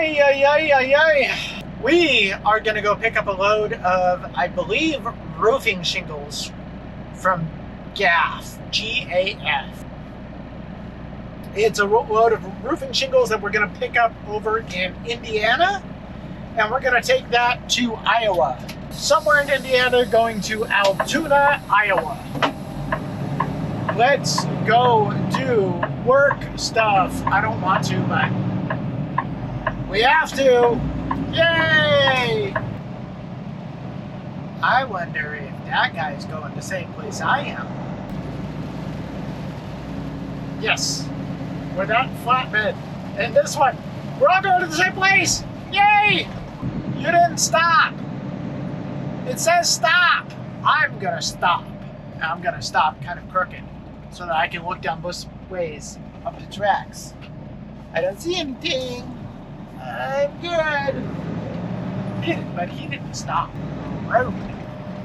Ay, ay, ay, ay, ay. We are going to go pick up a load of, I believe, roofing shingles from GAF, G-A-F. It's a load of roofing shingles that we're going to pick up over in Indiana, and we're going to take that to Iowa. Somewhere in Indiana, going to Altoona, Iowa. Let's go do work stuff. I don't want to, but we have to. Yay! I wonder if that guy's going the same place I am. Yes, we're that flatbed. And this one, we're all going to the same place. Yay! You didn't stop. It says stop. I'm gonna stop. I'm gonna stop kind of crooked so that I can look down both ways up the tracks. I don't see anything. I'm good. But he didn't stop. Road.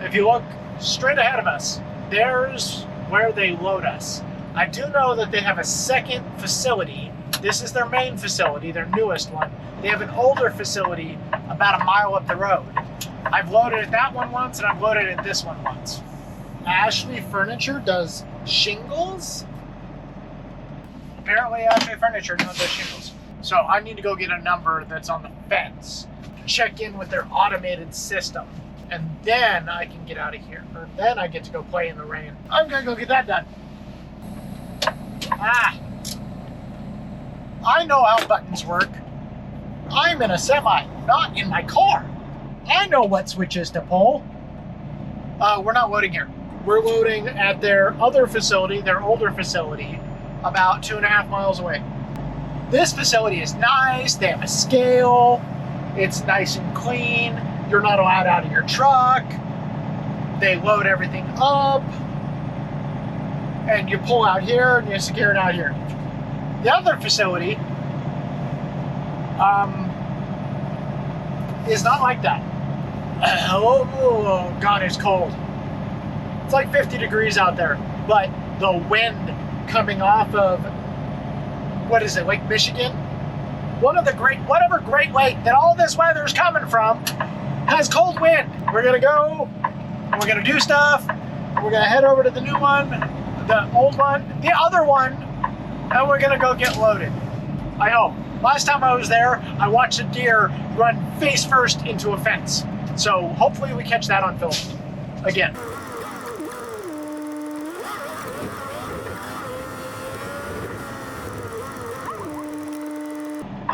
If you look straight ahead of us, there's where they load us. I do know that they have a second facility. This is their main facility, their newest one. They have an older facility about a mile up the road. I've loaded at that one once, and I've loaded at this one once. Ashley Furniture does shingles? Apparently Ashley Furniture does shingles. So I need to go get a number that's on the fence, check in with their automated system, and then I can get out of here. Or then I get to go play in the rain. I'm gonna go get that done. I know how buttons work. I'm in a semi, not in my car. I know what switches to pull. We're not loading here. We're loading at their other facility, their older facility, about 2.5 miles away. This facility is nice. They have a scale. It's nice and clean. You're not allowed out of your truck. They load everything up. And you pull out here and you secure it out here. The other facility is not like that. Oh, God, it's cold. It's like 50 degrees out there, but the wind coming off of, what is it, Lake Michigan? Whatever Great Lake that all this weather is coming from has cold wind. We're gonna go, and we're gonna do stuff, and we're gonna head over to the new one, the old one, the other one, and we're gonna go get loaded. I hope. Last time I was there, I watched a deer run face first into a fence. So hopefully we catch that on film again.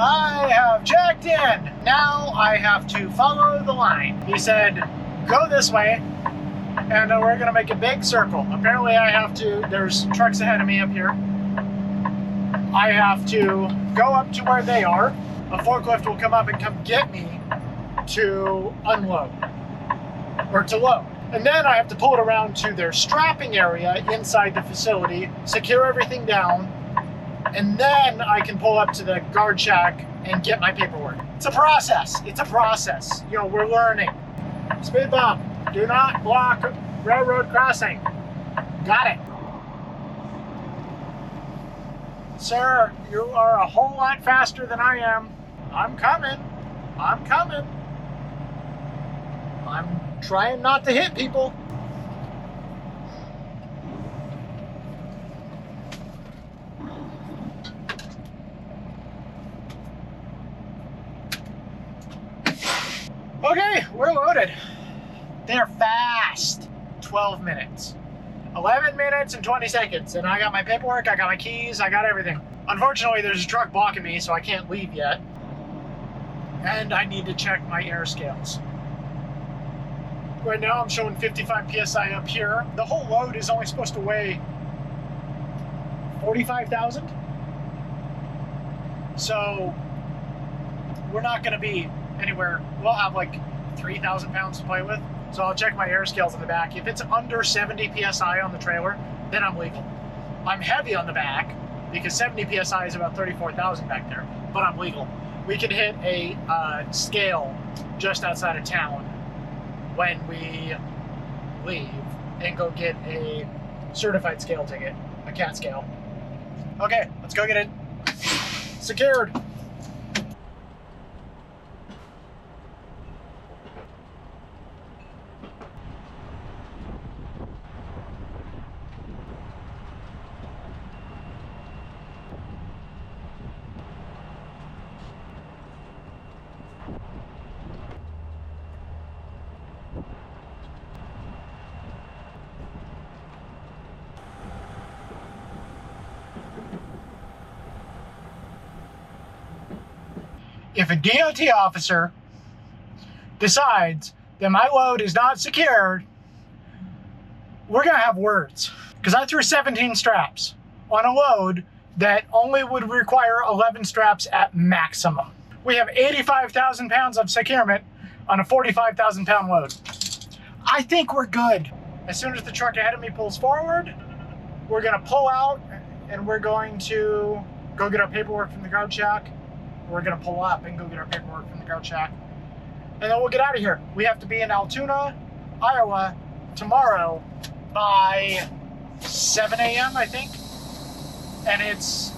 I have checked in. Now I have to follow the line. He said, go this way, and we're gonna make a big circle. Apparently I have to, there's trucks ahead of me up here. I have to go up to where they are. A forklift will come up and come get me to unload, or to load. And then I have to pull it around to their strapping area inside the facility, secure everything down, and then I can pull up to the guard shack and get my paperwork. It's a process. It's a process. You know, we're learning. Speed bump. Do not block railroad crossing. Got it. Sir, you are a whole lot faster than I am. I'm coming. I'm coming. I'm trying not to hit people. Okay, we're loaded. They're fast. 12 minutes. 11 minutes and 20 seconds. And I got my paperwork, I got my keys, I got everything. Unfortunately, there's a truck blocking me, so I can't leave yet. And I need to check my air scales. Right now I'm showing 55 PSI up here. The whole load is only supposed to weigh 45,000. So we're not gonna be anywhere. We'll have like 3,000 pounds to play with. So I'll check my air scales in the back. If it's under 70 PSI on the trailer, then I'm legal. I'm heavy on the back because 70 PSI is about 34,000 back there, but I'm legal. We can hit a scale just outside of town when we leave and go get a certified scale ticket, a CAT scale. Okay, let's go get it secured. If a DOT officer decides that my load is not secured, we're gonna have words. Because I threw 17 straps on a load that only would require 11 straps at maximum. We have 85,000 pounds of securement on a 45,000 pound load. I think we're good. As soon as the truck ahead of me pulls forward, we're gonna pull out and we're going to go get our paperwork from the guard shack. We're gonna pull up and go get our paperwork from the guard shack. And then we'll get out of here. We have to be in Altoona, Iowa tomorrow by 7 a.m. I think. And it's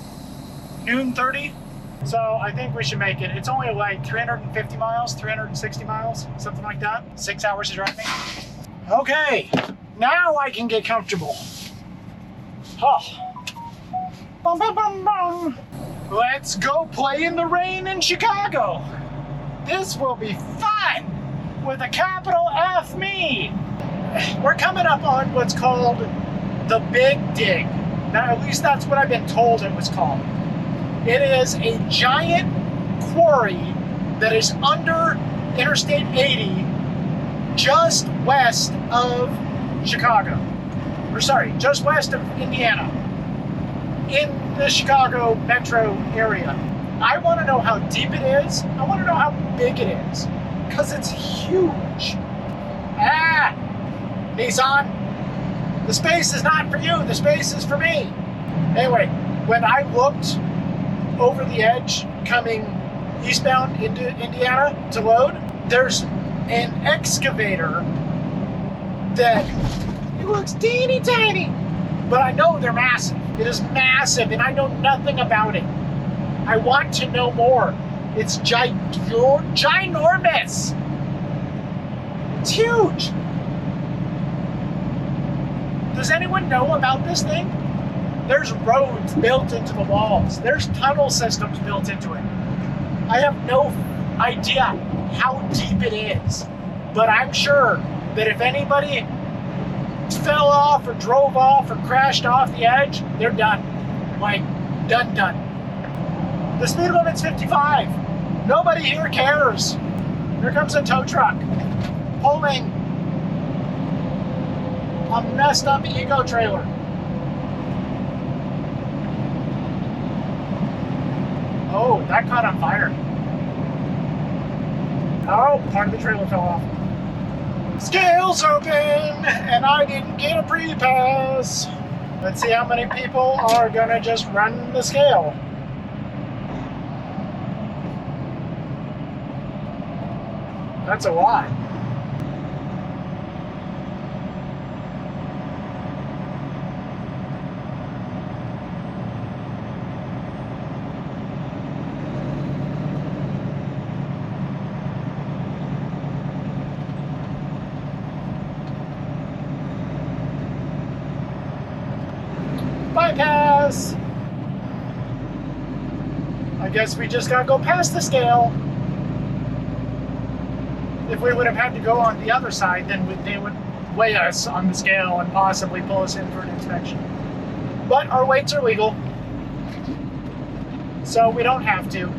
noon 30. So I think we should make it. It's only like 350 miles, 360 miles, something like that. 6 hours of driving. Okay, now I can get comfortable. Oh. Bum, bum, bum, bum. Let's go play in the rain in Chicago. This will be fun with a capital F me. We're coming up on what's called the Big Dig. Now, at least that's what I've been told it was called. It is a giant quarry that is under Interstate 80, just west of Chicago. Or sorry, just west of Indiana, in the Chicago metro area. I want to know how deep it is. I want to know how big it is, because it's huge. Ah, Nissan, the space is not for you, the space is for me. Anyway, when I looked over the edge coming eastbound into Indiana to load, there's an excavator that it looks teeny tiny, but I know they're massive. It is massive, and I know nothing about it. I want to know more. It's ginormous. It's huge. Does anyone know about this thing? There's roads built into the walls. There's tunnel systems built into it. I have no idea how deep it is, but I'm sure that if anybody fell off or drove off or crashed off the edge, they're done. Like, done. The speed limit's 55. Nobody here cares. Here comes a tow truck pulling a messed up eco trailer. Oh, that caught on fire. Oh, part of the trailer fell off. Scale's open, and I didn't get a pre-pass. Let's see how many people are gonna just run the scale. That's a lot. Bypass! I guess we just gotta go past the scale. If we would have had to go on the other side, then they would weigh us on the scale and possibly pull us in for an inspection. But our weights are legal, so we don't have to.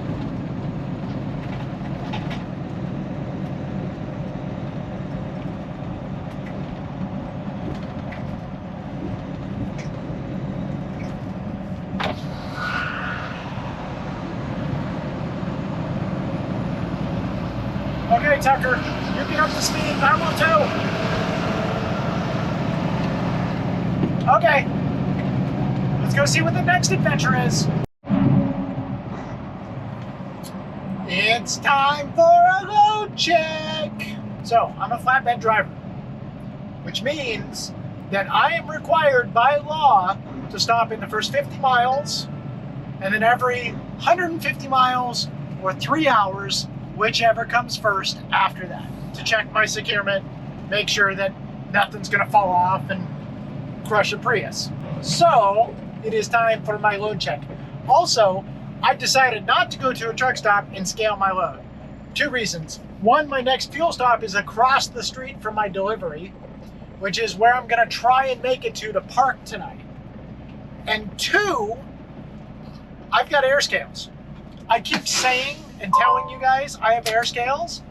Okay, Tucker, you get up to speed, I will too. Okay, let's go see what the next adventure is. It's time for a load check. So, I'm a flatbed driver, which means that I am required by law to stop in the first 50 miles, and then every 150 miles or 3 hours, whichever comes first after that, to check my securement, make sure that nothing's gonna fall off and crush a Prius. So it is time for my load check. Also, I decided not to go to a truck stop and scale my load. Two reasons. One, my next fuel stop is across the street from my delivery, which is where I'm gonna try and make it to park tonight. And two, I've got air scales. I keep saying and telling you guys I have air scales,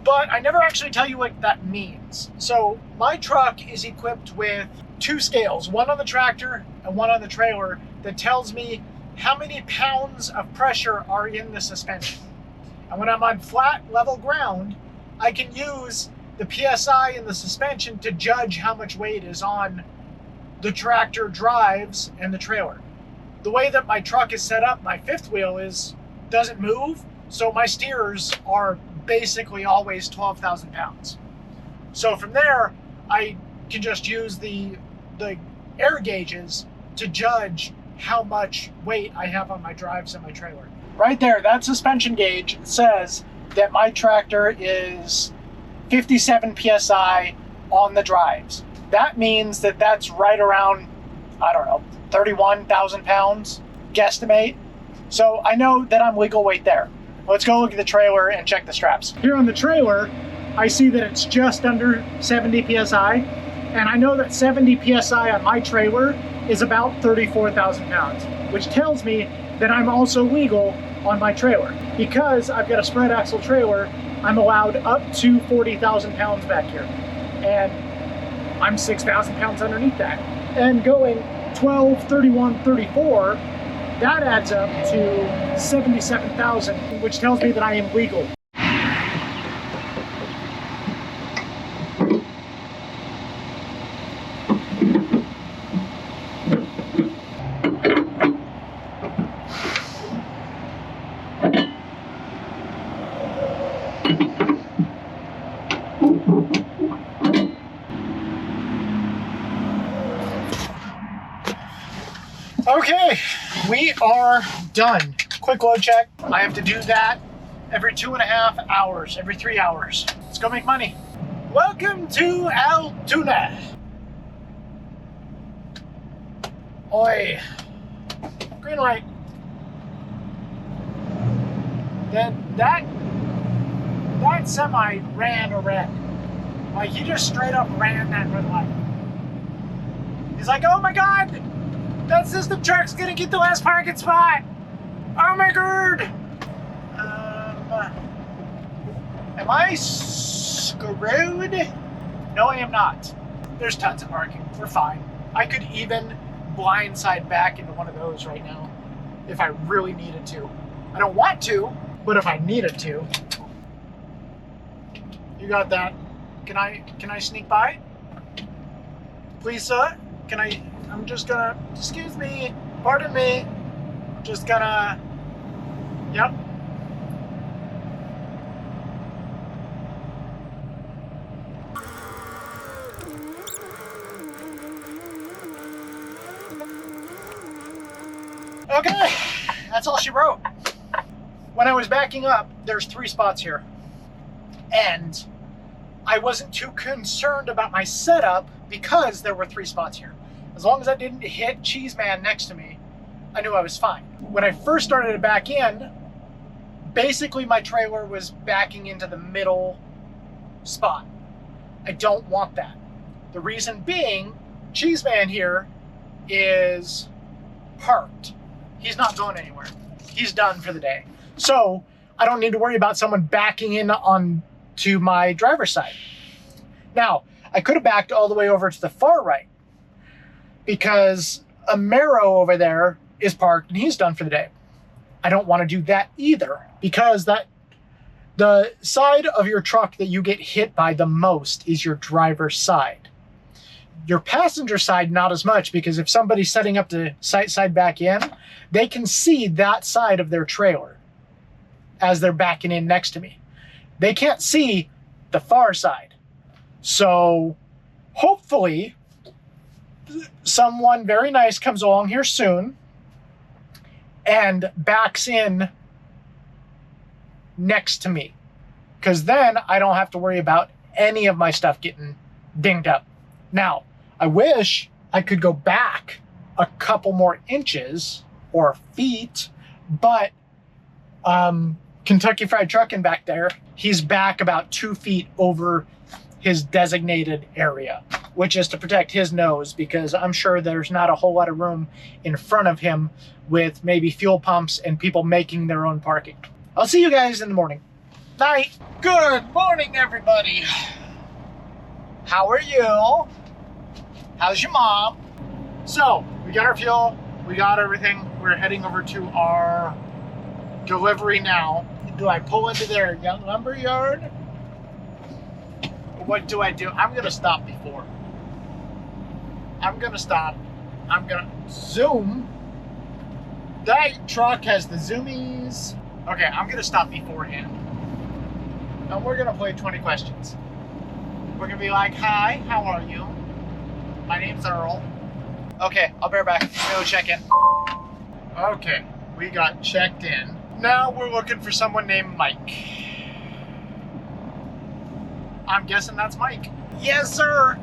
but I never actually tell you what that means. So my truck is equipped with two scales, one on the tractor and one on the trailer, that tells me how many pounds of pressure are in the suspension. And when I'm on flat, level ground, I can use the PSI in the suspension to judge how much weight is on the tractor drives and the trailer. The way that my truck is set up, my fifth wheel doesn't move, so my steers are basically always 12,000 pounds. So from there, I can just use the air gauges to judge how much weight I have on my drives and my trailer. Right there, that suspension gauge says that my tractor is 57 PSI on the drives. That means that that's right around, I don't know, 31,000 pounds, guesstimate. So I know that I'm legal weight there. Let's go look at the trailer and check the straps. Here on the trailer, I see that it's just under 70 PSI. And I know that 70 PSI on my trailer is about 34,000 pounds, which tells me that I'm also legal on my trailer. Because I've got a spread axle trailer, I'm allowed up to 40,000 pounds back here. And I'm 6,000 pounds underneath that. And going 12, 31, 34, that adds up to 77,000, which tells me that I am legal. Okay, we are done. Quick load check. I have to do that every 2.5 hours, every 3 hours. Let's go make money. Welcome to Altoona. Oi. Green light. That semi ran a red. Like, he just straight up ran that red light. He's like, oh my God! That system truck's gonna get the last parking spot! Oh my God! Am I screwed? No, I am not. There's tons of parking. We're fine. I could even blindside back into one of those right now if I really needed to. I don't want to, but if I needed to. You got that. Can I sneak by? Please, sir? I'm just gonna, excuse me, pardon me, just gonna, yep. Okay, that's all she wrote. When I was backing up, there's 3 spots here. And I wasn't too concerned about my setup because there were 3 spots here. As long as I didn't hit Cheese Man next to me, I knew I was fine. When I first started to back in, basically my trailer was backing into the middle spot. I don't want that. The reason being, Cheese Man here is parked. He's not going anywhere. He's done for the day. So I don't need to worry about someone backing in onto my driver's side. Now, I could have backed all the way over to the far right, because Amaro over there is parked and he's done for the day. I don't want to do that either, because the side of your truck that you get hit by the most is your driver's side. Your passenger side, not as much, because if somebody's setting up to side back in, they can see that side of their trailer as they're backing in next to me. They can't see the far side. So hopefully someone very nice comes along here soon and backs in next to me, because then I don't have to worry about any of my stuff getting dinged up. Now, I wish I could go back a couple more inches or feet, but Kentucky Fried Truckin back there. He's back about 2 feet over his designated area, which is to protect his nose, because I'm sure there's not a whole lot of room in front of him with maybe fuel pumps and people making their own parking. I'll see you guys in the morning. Night. Good morning, everybody. How are you? How's your mom? So, we got our fuel, we got everything. We're heading over to our delivery now. Do I pull into their young lumber yard? What do I do? I'm gonna stop before. I'm gonna stop. I'm gonna zoom. That truck has the zoomies. Okay, I'm gonna stop beforehand. And we're gonna play 20 questions. We're gonna be like, hi, how are you? My name's Earl. Okay, I'll bear back. Go check in. Okay, we got checked in. Now we're looking for someone named Mike. I'm guessing that's Mike. Yes, sir.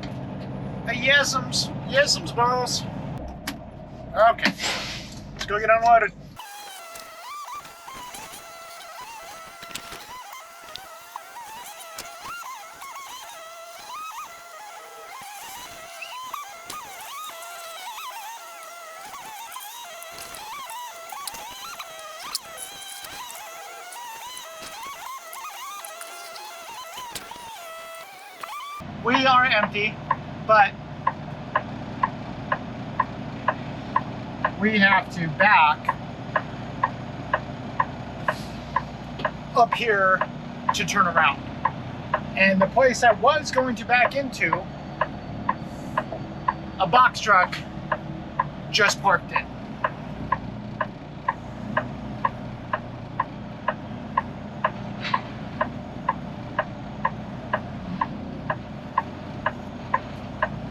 Yes'ms. Yes'ms, boss. Okay. Let's go get unloaded. We are empty, but we have to back up here to turn around. And the place I was going to back into, a box truck just parked in.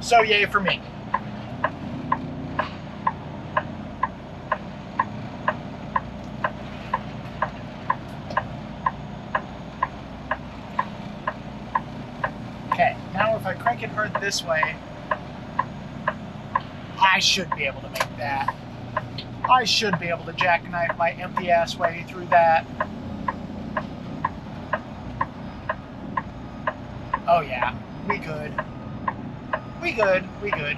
So yay for me. Okay, now if I crank it hard this way, I should be able to make that. I should be able to jackknife my empty ass way through that. Oh yeah, we good. We good, we good.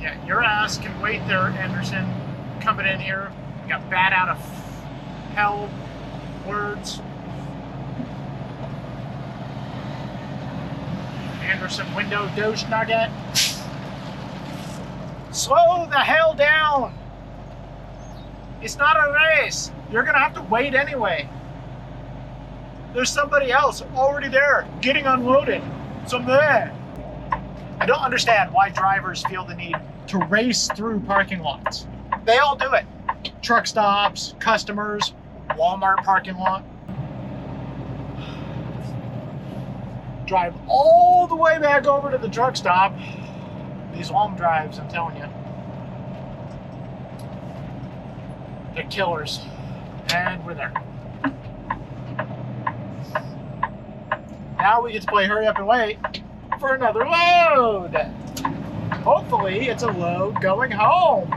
Yeah, your ass can wait there, Anderson. Coming in here, got bat out of hell words. Anderson window douche nugget. Slow the hell down. It's not a race. You're gonna have to wait anyway. There's somebody else already there getting unloaded. So there. I don't understand why drivers feel the need to race through parking lots. They all do it. Truck stops, customers, Walmart parking lot. Drive all the way back over to the truck stop. These long drives, I'm telling you. They're killers. And we're there. Now we get to play hurry up and wait for another load. Hopefully it's a load going home,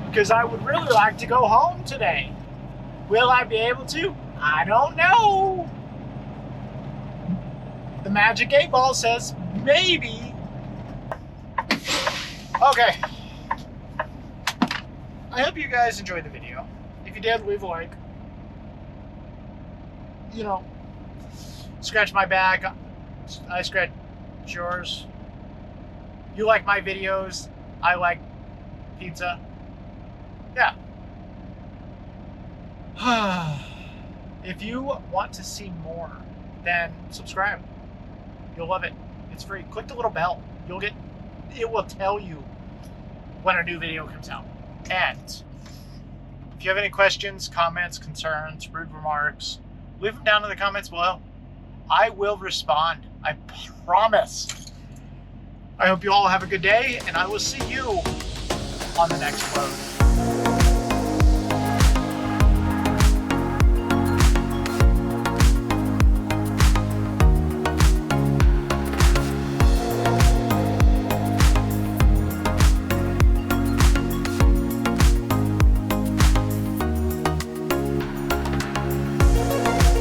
because I would really like to go home today. Will I be able to? I don't know. The magic 8 ball says maybe. Okay. I hope you guys enjoyed the video. If you did, leave a like. You know, scratch my back, I scratch yours. You like my videos, I like pizza. Yeah. If you want to see more, then subscribe. You'll love it. It's free. Click the little bell. It will tell you when a new video comes out. And if you have any questions, comments, concerns, rude remarks, leave them down in the comments below. I will respond. I promise. I hope you all have a good day, and I will see you on the next load.